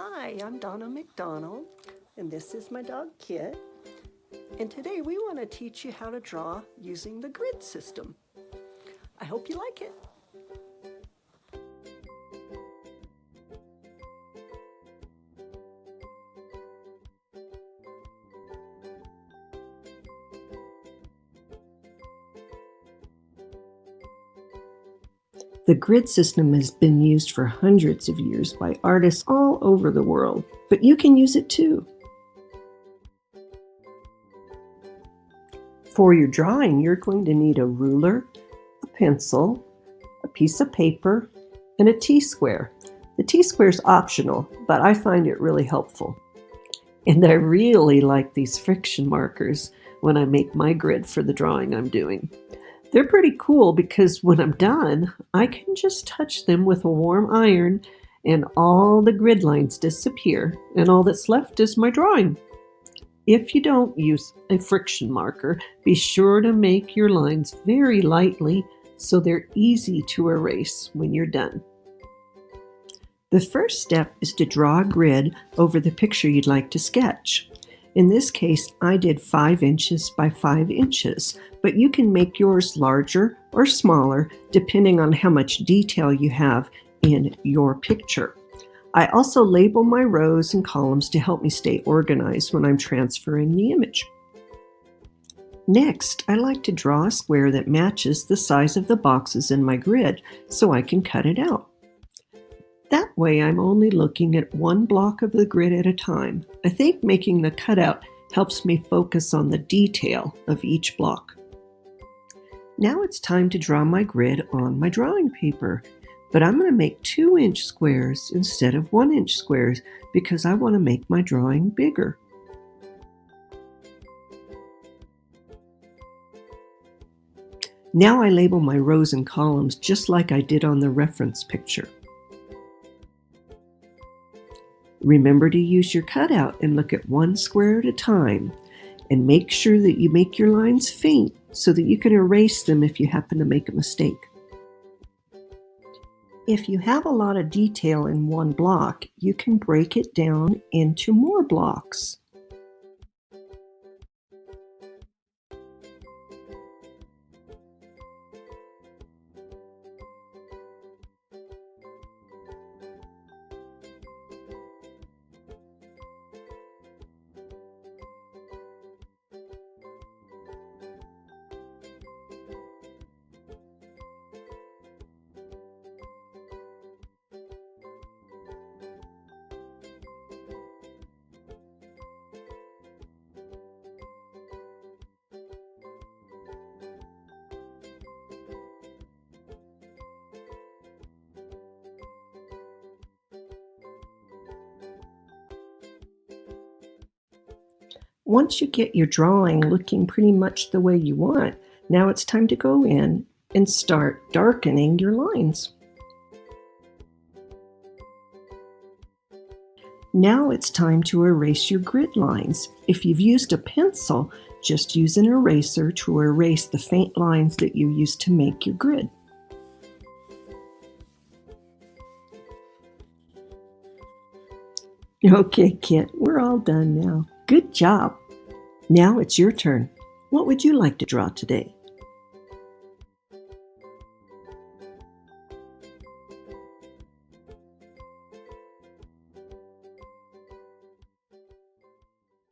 Hi, I'm Donna McDonald, and this is my dog Kit. And today we want to teach you how to draw using the grid system. I hope you like it. The grid system has been used for hundreds of years by artists all over the world, but you can use it too. For your drawing, you're going to need a ruler, a pencil, a piece of paper, and a T-square. The T-square is optional, but I find it really helpful. And I really like these friction markers when I make my grid for the drawing I'm doing. They're pretty cool because when I'm done, I can just touch them with a warm iron and all the grid lines disappear, and all that's left is my drawing. If you don't use a friction marker, be sure to make your lines very lightly so they're easy to erase when you're done. The first step is to draw a grid over the picture you'd like to sketch. In this case, I did 5 inches by 5 inches, but you can make yours larger or smaller depending on how much detail you have in your picture. I also label my rows and columns to help me stay organized when I'm transferring the image. Next, I like to draw a square that matches the size of the boxes in my grid so I can cut it out. That way I'm only looking at one block of the grid at a time. I think making the cutout helps me focus on the detail of each block. Now it's time to draw my grid on my drawing paper, but I'm going to make 2-inch squares instead of 1-inch squares because I want to make my drawing bigger. Now I label my rows and columns just like I did on the reference picture. Remember to use your cutout and look at one square at a time, and make sure that you make your lines faint so that you can erase them if you happen to make a mistake. If you have a lot of detail in one block, you can break it down into more blocks. Once you get your drawing looking pretty much the way you want, now it's time to go in and start darkening your lines. Now it's time to erase your grid lines. If you've used a pencil, just use an eraser to erase the faint lines that you used to make your grid. Okay, Kit, we're all done now. Good job. Now it's your turn. What would you like to draw today?